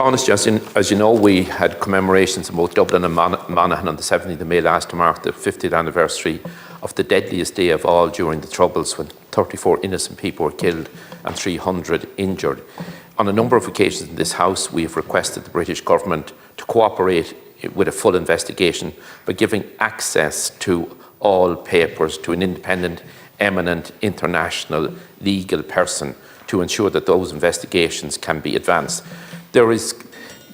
Tánaiste, as you know, we had commemorations in both Dublin and Monaghan on the 17th of May last to mark the 50th anniversary of the deadliest day of all during the Troubles, when 34 innocent people were killed and 300 injured. On a number of occasions in this House, we have requested the British government to cooperate with a full investigation by giving access to all papers to an independent, eminent, international legal person to ensure that those investigations can be advanced. There is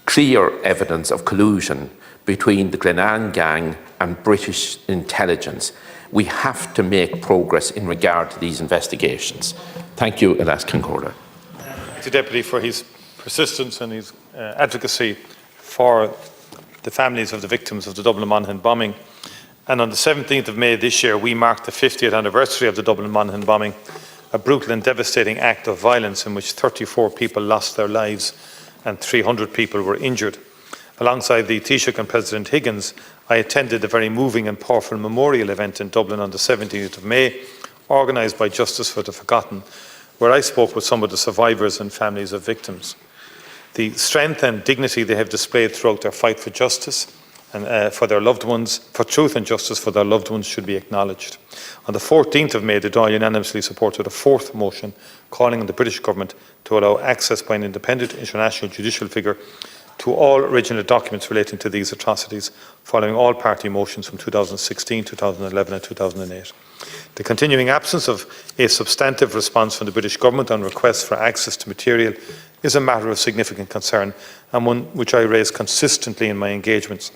clear evidence of collusion between the Glenanne gang and British intelligence. We have to make progress in regard to these investigations. Thank you, Elas Concorda. Thank you, Deputy, for his persistence and his advocacy for the families of the victims of the Dublin Monaghan bombing. And on the 17th of May this year, we marked the 50th anniversary of the Dublin Monaghan bombing, a brutal and devastating act of violence in which 34 people lost their lives and 300 people were injured. Alongside the Taoiseach and President Higgins, I attended a very moving and powerful memorial event in Dublin on the 17th of May, organised by Justice for the Forgotten, where I spoke with some of the survivors and families of victims. The strength and dignity they have displayed throughout their fight for justice and for their loved ones, for truth and justice for their loved ones, should be acknowledged. On the 14th of May, the Dáil unanimously supported a fourth motion calling on the British government to allow access by an independent international judicial figure to all original documents relating to these atrocities, following all party motions from 2016, 2011 and 2008. The continuing absence of a substantive response from the British government on requests for access to material is a matter of significant concern, and one which I raise consistently in my engagements.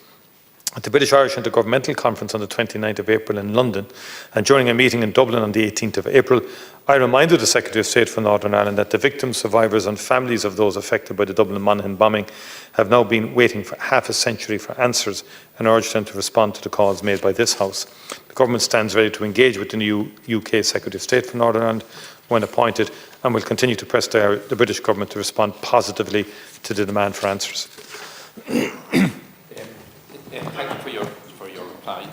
At the British Irish Intergovernmental Conference on the 29th of April in London, and during a meeting in Dublin on the 18th of April, I reminded the Secretary of State for Northern Ireland that the victims, survivors and families of those affected by the Dublin Monaghan bombing have now been waiting for half a century for answers, and urged them to respond to the calls made by this House. The Government stands ready to engage with the new UK Secretary of State for Northern Ireland when appointed, and will continue to press the British Government to respond positively to the demand for answers. Thank you for your reply,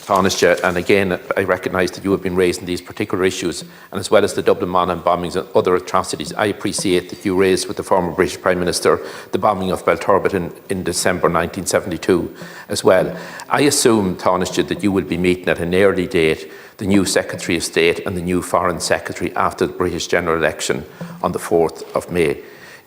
Tánaiste. And again, I recognise that you have been raising these particular issues, and as well as the Dublin Monaghan bombings and other atrocities, I appreciate that you raised with the former British Prime Minister the bombing of Belturbet in December 1972 as well. I assume, Tánaiste, that you will be meeting at an early date the new Secretary of State and the new Foreign Secretary after the British general election on the 4th of May,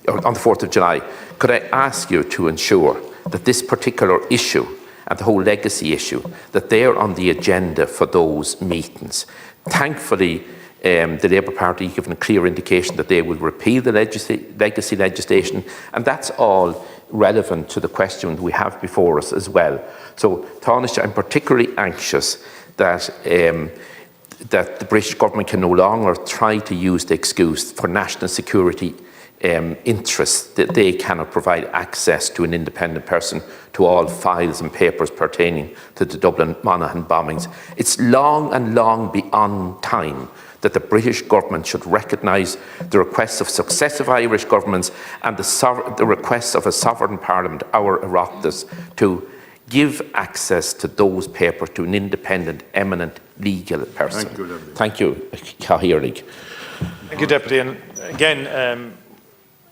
or on the 4th of July. Could I ask you to ensure that this particular issue and the whole legacy issue, that they're on the agenda for those meetings? Thankfully, the Labour Party have given a clear indication that they will repeal the legacy legislation, and that's all relevant to the question we have before us as well. So, Tánaiste, I'm particularly anxious that that the British government can no longer try to use the excuse for national security interests that they cannot provide access to an independent person to all files and papers pertaining to the Dublin Monaghan bombings. It's long and long beyond time that the British government should recognise the requests of successive Irish governments and the requests of a sovereign parliament, our Oireachtas, to give access to those papers to an independent, eminent legal person. Thank you, Cathaoirligh. Thank you, Deputy. And again,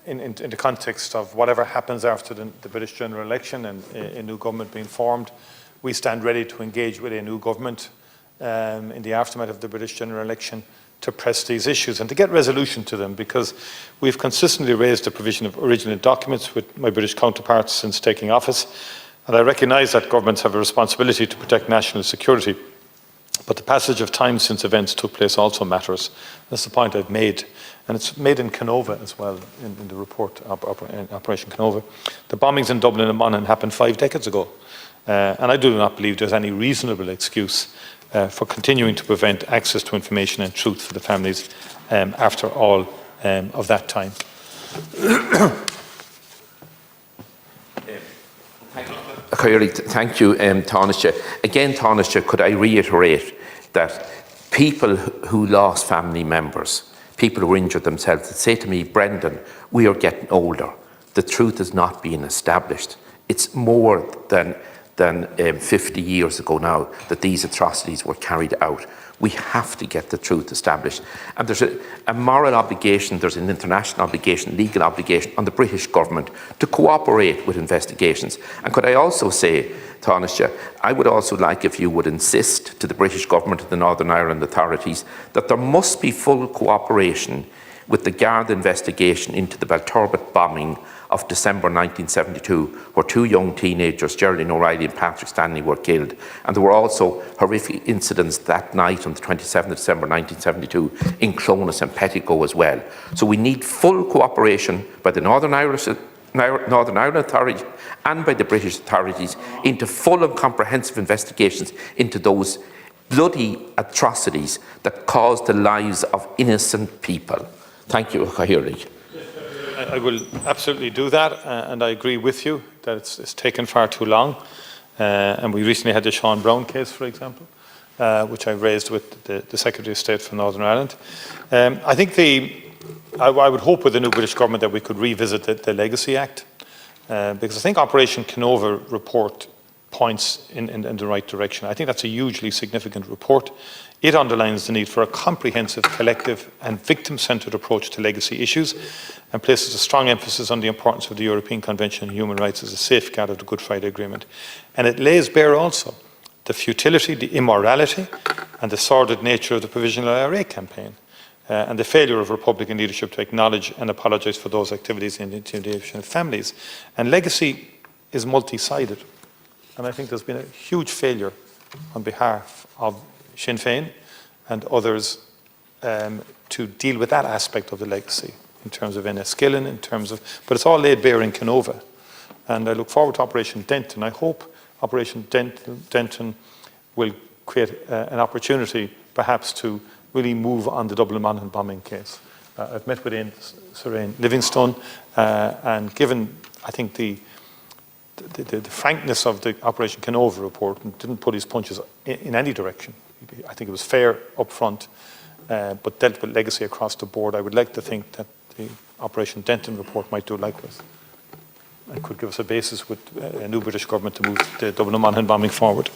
in the context of whatever happens after the British general election and a new government being formed, we stand ready to engage with a new government in the aftermath of the British general election to press these issues and to get resolution to them, because we've consistently raised the provision of original documents with my British counterparts since taking office, and I recognise that governments have a responsibility to protect national security. But the passage of time since events took place also matters. That's the point I've made. And it's made in Canova as well, in the report, Operation Canova. The bombings in Dublin and Monaghan happened 5 decades ago. And I do not believe there's any reasonable excuse for continuing to prevent access to information and truth for the families after all of that time. Thank you, Tánaiste. Again, Tánaiste, could I reiterate that people who lost family members, people who injured themselves, that say to me, Brendan, we are getting older. The truth is not being established. It's more than than 50 years ago now that these atrocities were carried out. We have to get the truth established. And there's a moral obligation, there's an international obligation, legal obligation on the British government to cooperate with investigations. And could I also say, Tánaiste, I would also like if you would insist to the British government and the Northern Ireland authorities that there must be full cooperation with the Garda investigation into the Belturbet bombing of December 1972, where 2 young teenagers, Geraldine O'Reilly and Patrick Stanley, were killed. And there were also horrific incidents that night on the 27th of December 1972 in Clonus and Pettigo as well. So we need full cooperation by the Northern Ireland Authority and by the British authorities into full and comprehensive investigations into those bloody atrocities that caused the lives of innocent people. Thank you, Cahill. I will absolutely do that, and I agree with you that it's taken far too long. And we recently had the Sean Brown case, for example, which I raised with the Secretary of State for Northern Ireland. I think I would hope with the new British government that we could revisit the Legacy Act, because I think Operation Canova report points in the right direction. I think that's a hugely significant report. It underlines the need for a comprehensive, collective and victim-centred approach to legacy issues and places a strong emphasis on the importance of the European Convention on Human Rights as a safeguard of the Good Friday Agreement. And it lays bare also the futility, the immorality and the sordid nature of the Provisional IRA campaign and the failure of Republican leadership to acknowledge and apologise for those activities and intimidation of families. And legacy is multi-sided. And I think there's been a huge failure on behalf of Sinn Féin and others to deal with that aspect of the legacy in terms of Enniskillen, but it's all laid bare in Canova. And I look forward to Operation Denton. I hope Operation Denton will create an opportunity perhaps to really move on the Dublin Monaghan bombing case. I've met with Sir Ian Livingstone and given, I think, the frankness of the Operation Canova report and didn't pull his punches in any direction. I think it was fair up front, but dealt with legacy across the board. I would like to think that the Operation Denton report might do likewise and could give us a basis with a new British government to move the Dublin Monaghan bombing forward.